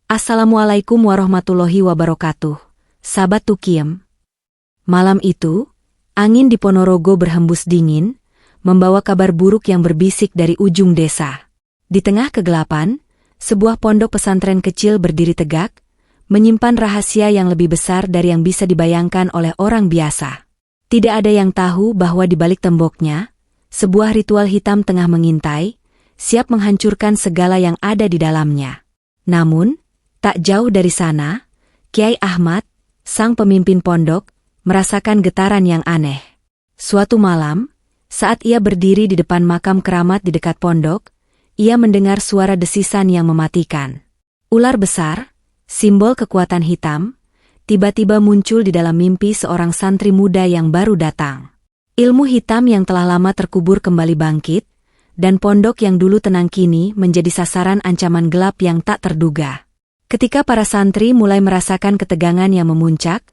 Assalamualaikum warahmatullahi wabarakatuh. Sahabat Tukiem. Malam itu, angin di Ponorogo berhembus dingin, membawa kabar buruk yang berbisik dari ujung desa. Di tengah kegelapan, sebuah pondok pesantren kecil berdiri tegak, menyimpan rahasia yang lebih besar dari yang bisa dibayangkan oleh orang biasa. Tidak ada yang tahu bahwa di balik temboknya, sebuah ritual hitam tengah mengintai, siap menghancurkan segala yang ada di dalamnya. Namun, tak jauh dari sana, Kiai Ahmad, sang pemimpin pondok, merasakan getaran yang aneh. Suatu malam, saat ia berdiri di depan makam keramat di dekat pondok, ia mendengar suara desisan yang mematikan. Ular besar, simbol kekuatan hitam, tiba-tiba muncul di dalam mimpi seorang santri muda yang baru datang. Ilmu hitam yang telah lama terkubur kembali bangkit, dan pondok yang dulu tenang kini menjadi sasaran ancaman gelap yang tak terduga. Ketika para santri mulai merasakan ketegangan yang memuncak,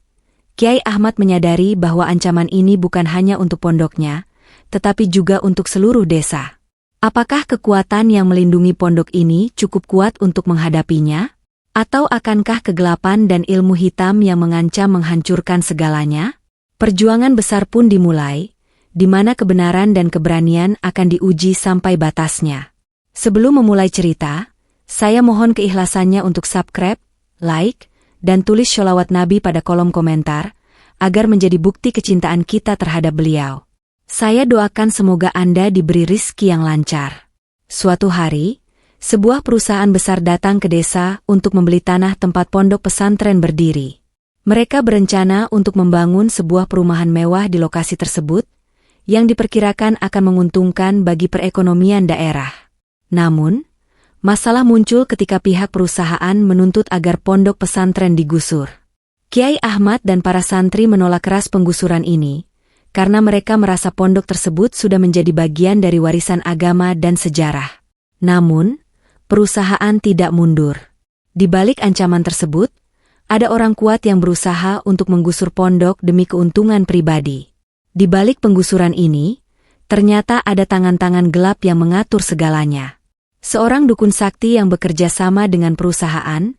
Kiai Ahmad menyadari bahwa ancaman ini bukan hanya untuk pondoknya, tetapi juga untuk seluruh desa. Apakah kekuatan yang melindungi pondok ini cukup kuat untuk menghadapinya? Atau akankah kegelapan dan ilmu hitam yang mengancam menghancurkan segalanya? Perjuangan besar pun dimulai, di mana kebenaran dan keberanian akan diuji sampai batasnya. Sebelum memulai cerita, saya mohon keikhlasannya untuk subscribe, like, dan tulis sholawat Nabi pada kolom komentar, agar menjadi bukti kecintaan kita terhadap beliau. Saya doakan semoga Anda diberi rizki yang lancar. Suatu hari, sebuah perusahaan besar datang ke desa untuk membeli tanah tempat pondok pesantren berdiri. Mereka berencana untuk membangun sebuah perumahan mewah di lokasi tersebut, yang diperkirakan akan menguntungkan bagi perekonomian daerah. Namun, masalah muncul ketika pihak perusahaan menuntut agar pondok pesantren digusur. Kiai Ahmad dan para santri menolak keras penggusuran ini, karena mereka merasa pondok tersebut sudah menjadi bagian dari warisan agama dan sejarah. Namun, perusahaan tidak mundur. Di balik ancaman tersebut, ada orang kuat yang berusaha untuk menggusur pondok demi keuntungan pribadi. Di balik penggusuran ini, ternyata ada tangan-tangan gelap yang mengatur segalanya. Seorang dukun sakti yang bekerja sama dengan perusahaan,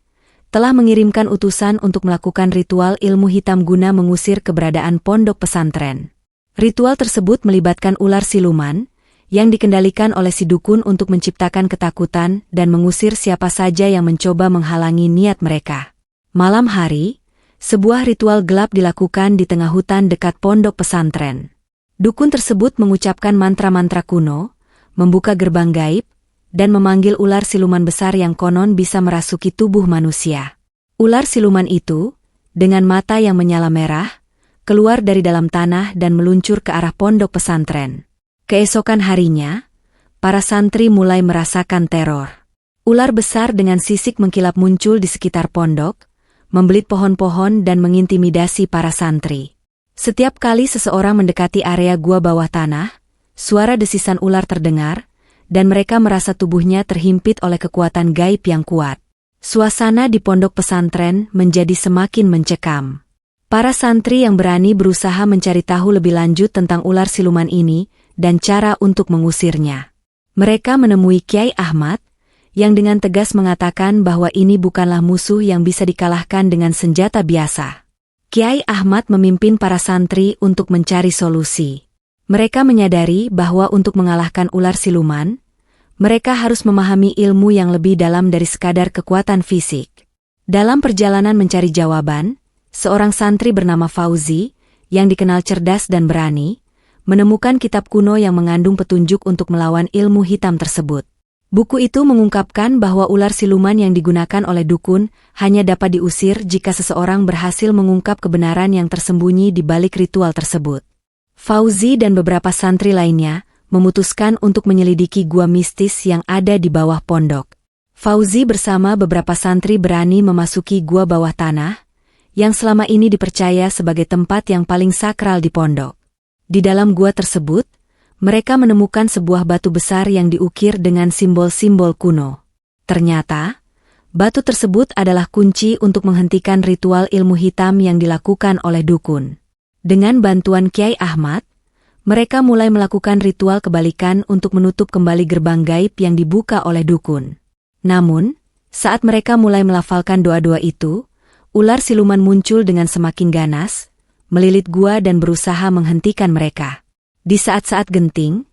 telah mengirimkan utusan untuk melakukan ritual ilmu hitam guna mengusir keberadaan pondok pesantren. Ritual tersebut melibatkan ular siluman, yang dikendalikan oleh si dukun untuk menciptakan ketakutan dan mengusir siapa saja yang mencoba menghalangi niat mereka. Malam hari, sebuah ritual gelap dilakukan di tengah hutan dekat pondok pesantren. Dukun tersebut mengucapkan mantra-mantra kuno, membuka gerbang gaib, dan memanggil ular siluman besar yang konon bisa merasuki tubuh manusia. Ular siluman itu, dengan mata yang menyala merah, keluar dari dalam tanah dan meluncur ke arah pondok pesantren. Keesokan harinya, para santri mulai merasakan teror. Ular besar dengan sisik mengkilap muncul di sekitar pondok, membelit pohon-pohon dan mengintimidasi para santri. Setiap kali seseorang mendekati area gua bawah tanah, suara desisan ular terdengar, dan mereka merasa tubuhnya terhimpit oleh kekuatan gaib yang kuat. Suasana di pondok pesantren menjadi semakin mencekam. Para santri yang berani berusaha mencari tahu lebih lanjut tentang ular siluman ini dan cara untuk mengusirnya. Mereka menemui Kiai Ahmad, yang dengan tegas mengatakan bahwa ini bukanlah musuh yang bisa dikalahkan dengan senjata biasa. Kiai Ahmad memimpin para santri untuk mencari solusi. Mereka menyadari bahwa untuk mengalahkan ular siluman, mereka harus memahami ilmu yang lebih dalam dari sekadar kekuatan fisik. Dalam perjalanan mencari jawaban, seorang santri bernama Fauzi, yang dikenal cerdas dan berani, menemukan kitab kuno yang mengandung petunjuk untuk melawan ilmu hitam tersebut. Buku itu mengungkapkan bahwa ular siluman yang digunakan oleh dukun hanya dapat diusir jika seseorang berhasil mengungkap kebenaran yang tersembunyi di balik ritual tersebut. Fauzi dan beberapa santri lainnya memutuskan untuk menyelidiki gua mistis yang ada di bawah pondok. Fauzi bersama beberapa santri berani memasuki gua bawah tanah, yang selama ini dipercaya sebagai tempat yang paling sakral di pondok. Di dalam gua tersebut, mereka menemukan sebuah batu besar yang diukir dengan simbol-simbol kuno. Ternyata, batu tersebut adalah kunci untuk menghentikan ritual ilmu hitam yang dilakukan oleh dukun. Dengan bantuan Kiai Ahmad, mereka mulai melakukan ritual kebalikan untuk menutup kembali gerbang gaib yang dibuka oleh dukun. Namun, Saat mereka mulai melafalkan doa-doa itu, ular siluman muncul dengan semakin ganas, melilit gua dan berusaha menghentikan mereka. Di saat-saat genting,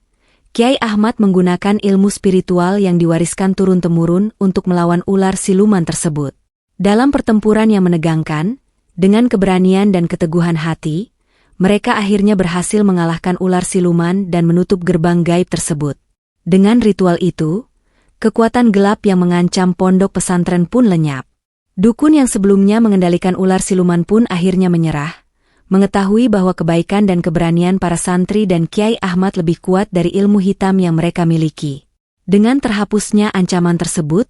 Kyai Ahmad menggunakan ilmu spiritual yang diwariskan turun-temurun untuk melawan ular siluman tersebut. Dalam pertempuran yang menegangkan, dengan keberanian dan keteguhan hati, mereka akhirnya berhasil mengalahkan ular siluman dan menutup gerbang gaib tersebut. Dengan ritual itu, kekuatan gelap yang mengancam pondok pesantren pun lenyap. Dukun yang sebelumnya mengendalikan ular siluman pun akhirnya menyerah, mengetahui bahwa kebaikan dan keberanian para santri dan Kyai Ahmad lebih kuat dari ilmu hitam yang mereka miliki. Dengan terhapusnya ancaman tersebut,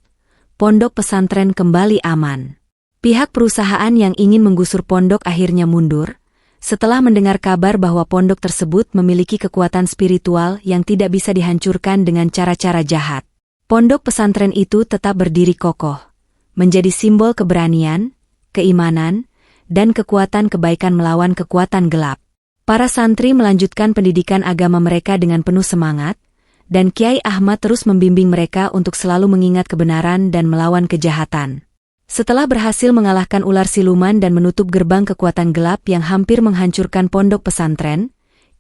pondok pesantren kembali aman. Pihak perusahaan yang ingin menggusur pondok akhirnya mundur, setelah mendengar kabar bahwa pondok tersebut memiliki kekuatan spiritual yang tidak bisa dihancurkan dengan cara-cara jahat. Pondok pesantren itu tetap berdiri kokoh, menjadi simbol keberanian, keimanan, dan kekuatan kebaikan melawan kekuatan gelap. Para santri melanjutkan pendidikan agama mereka dengan penuh semangat, dan Kyai Ahmad terus membimbing mereka untuk selalu mengingat kebenaran dan melawan kejahatan. Setelah berhasil mengalahkan ular siluman dan menutup gerbang kekuatan gelap yang hampir menghancurkan pondok pesantren,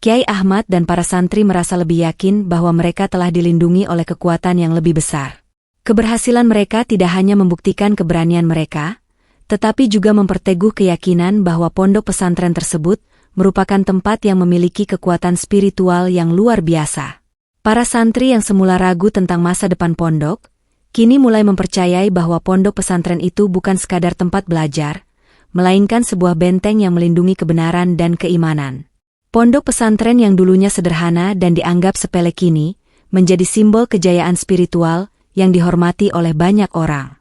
Kyai Ahmad dan para santri merasa lebih yakin bahwa mereka telah dilindungi oleh kekuatan yang lebih besar. Keberhasilan mereka tidak hanya membuktikan keberanian mereka, tetapi juga memperteguh keyakinan bahwa pondok pesantren tersebut merupakan tempat yang memiliki kekuatan spiritual yang luar biasa. Para santri yang semula ragu tentang masa depan pondok, kini mulai mempercayai bahwa pondok pesantren itu bukan sekadar tempat belajar, melainkan sebuah benteng yang melindungi kebenaran dan keimanan. Pondok pesantren yang dulunya sederhana dan dianggap sepele kini, menjadi simbol kejayaan spiritual yang dihormati oleh banyak orang.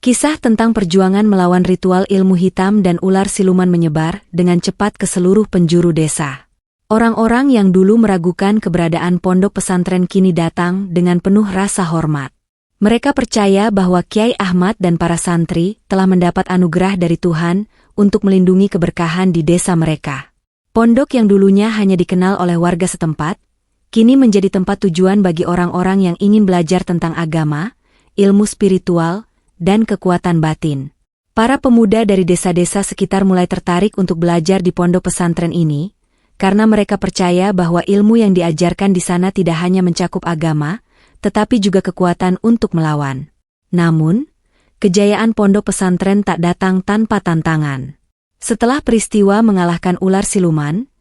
Kisah tentang perjuangan melawan ritual ilmu hitam dan ular siluman menyebar dengan cepat ke seluruh penjuru desa. Orang-orang yang dulu meragukan keberadaan pondok pesantren kini datang dengan penuh rasa hormat. Mereka percaya bahwa Kyai Ahmad dan para santri telah mendapat anugerah dari Tuhan untuk melindungi keberkahan di desa mereka. Pondok yang dulunya hanya dikenal oleh warga setempat, kini menjadi tempat tujuan bagi orang-orang yang ingin belajar tentang agama, ilmu spiritual, dan kekuatan batin. Para pemuda dari desa-desa sekitar mulai tertarik untuk belajar di pondok pesantren ini, karena mereka percaya bahwa ilmu yang diajarkan di sana tidak hanya mencakup agama, tetapi juga kekuatan untuk melawan. Namun, kejayaan pondok pesantren tak datang tanpa tantangan. Setelah peristiwa mengalahkan ular siluman,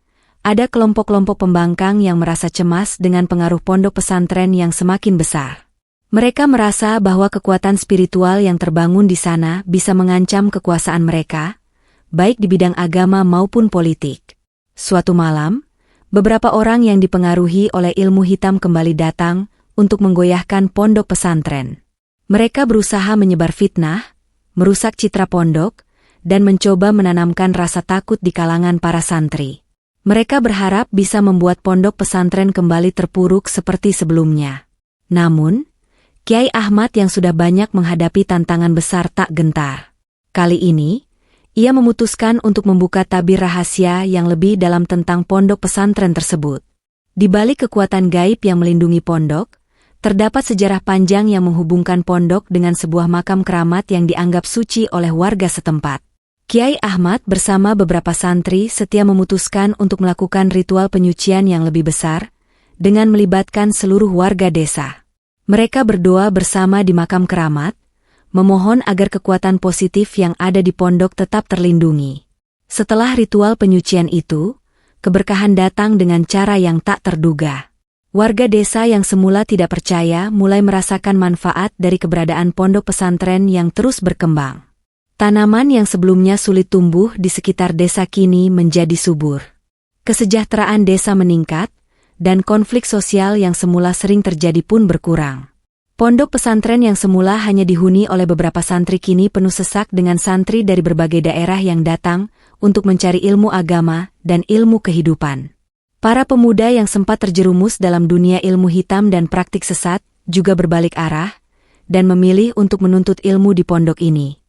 ada kelompok-kelompok pembangkang yang merasa cemas dengan pengaruh pondok pesantren yang semakin besar. Mereka merasa bahwa kekuatan spiritual yang terbangun di sana bisa mengancam kekuasaan mereka, baik di bidang agama maupun politik. Suatu malam, beberapa orang yang dipengaruhi oleh ilmu hitam kembali datang untuk menggoyahkan pondok pesantren. Mereka berusaha menyebar fitnah, merusak citra pondok, dan mencoba menanamkan rasa takut di kalangan para santri. Mereka berharap bisa membuat pondok pesantren kembali terpuruk seperti sebelumnya. Namun, Kyai Ahmad yang sudah banyak menghadapi tantangan besar tak gentar. Kali ini, ia memutuskan untuk membuka tabir rahasia yang lebih dalam tentang pondok pesantren tersebut. Di balik kekuatan gaib yang melindungi pondok, terdapat sejarah panjang yang menghubungkan pondok dengan sebuah makam keramat yang dianggap suci oleh warga setempat. Kyai Ahmad bersama beberapa santri setia memutuskan untuk melakukan ritual penyucian yang lebih besar, dengan melibatkan seluruh warga desa. Mereka berdoa bersama di makam keramat, memohon agar kekuatan positif yang ada di pondok tetap terlindungi. Setelah ritual penyucian itu, keberkahan datang dengan cara yang tak terduga. Warga desa yang semula tidak percaya mulai merasakan manfaat dari keberadaan pondok pesantren yang terus berkembang. Tanaman yang sebelumnya sulit tumbuh di sekitar desa kini menjadi subur. Kesejahteraan desa meningkat, dan konflik sosial yang semula sering terjadi pun berkurang. Pondok pesantren yang semula hanya dihuni oleh beberapa santri kini penuh sesak dengan santri dari berbagai daerah yang datang untuk mencari ilmu agama dan ilmu kehidupan. Para pemuda yang sempat terjerumus dalam dunia ilmu hitam dan praktik sesat juga berbalik arah dan memilih untuk menuntut ilmu di pondok ini.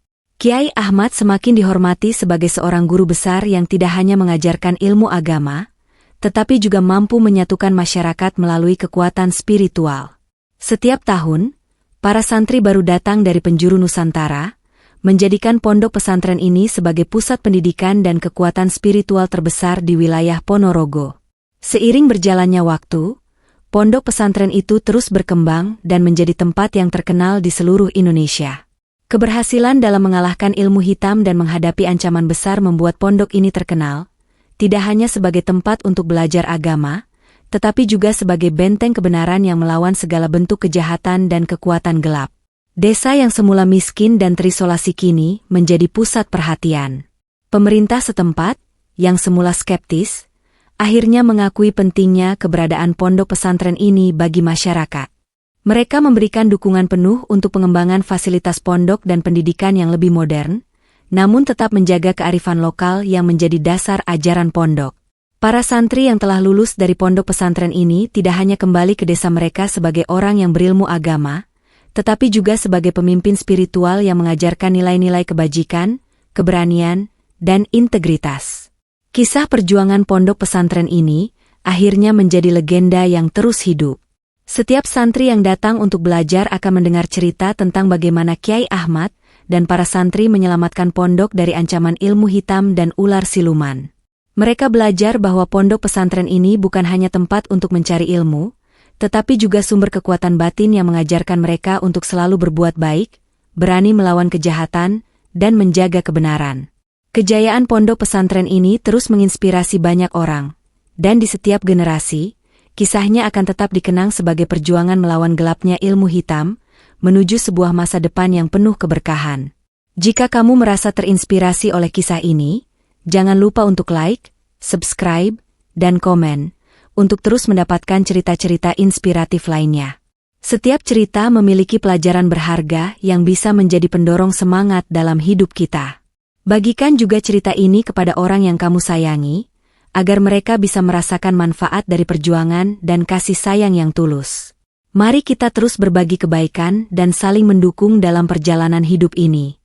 Kyai Ahmad semakin dihormati sebagai seorang guru besar yang tidak hanya mengajarkan ilmu agama, tetapi juga mampu menyatukan masyarakat melalui kekuatan spiritual. Setiap tahun, Para santri baru datang dari penjuru Nusantara, menjadikan pondok pesantren ini sebagai pusat pendidikan dan kekuatan spiritual terbesar di wilayah Ponorogo. Seiring berjalannya waktu, pondok pesantren itu terus berkembang dan menjadi tempat yang terkenal di seluruh Indonesia. Keberhasilan dalam mengalahkan ilmu hitam dan menghadapi ancaman besar membuat pondok ini terkenal, tidak hanya sebagai tempat untuk belajar agama, tetapi juga sebagai benteng kebenaran yang melawan segala bentuk kejahatan dan kekuatan gelap. Desa yang semula miskin dan terisolasi kini menjadi pusat perhatian. Pemerintah setempat, yang semula skeptis, akhirnya mengakui pentingnya keberadaan pondok pesantren ini bagi masyarakat. Mereka memberikan dukungan penuh untuk pengembangan fasilitas pondok dan pendidikan yang lebih modern, namun tetap menjaga kearifan lokal yang menjadi dasar ajaran pondok. Para santri yang telah lulus dari pondok pesantren ini tidak hanya kembali ke desa mereka sebagai orang yang berilmu agama, tetapi juga sebagai pemimpin spiritual yang mengajarkan nilai-nilai kebajikan, keberanian, dan integritas. Kisah perjuangan pondok pesantren ini akhirnya menjadi legenda yang terus hidup. Setiap santri yang datang untuk belajar akan mendengar cerita tentang bagaimana Kyai Ahmad dan para santri menyelamatkan pondok dari ancaman ilmu hitam dan ular siluman. Mereka belajar bahwa pondok pesantren ini bukan hanya tempat untuk mencari ilmu, tetapi juga sumber kekuatan batin yang mengajarkan mereka untuk selalu berbuat baik, berani melawan kejahatan, dan menjaga kebenaran. Kejayaan pondok pesantren ini terus menginspirasi banyak orang, dan di setiap generasi, kisahnya akan tetap dikenang sebagai perjuangan melawan gelapnya ilmu hitam, menuju sebuah masa depan yang penuh keberkahan. Jika kamu merasa terinspirasi oleh kisah ini, jangan lupa untuk like, subscribe, dan komen, untuk terus mendapatkan cerita-cerita inspiratif lainnya. Setiap cerita memiliki pelajaran berharga yang bisa menjadi pendorong semangat dalam hidup kita. Bagikan juga cerita ini kepada orang yang kamu sayangi, agar mereka bisa merasakan manfaat dari perjuangan dan kasih sayang yang tulus. Mari kita terus berbagi kebaikan dan saling mendukung dalam perjalanan hidup ini.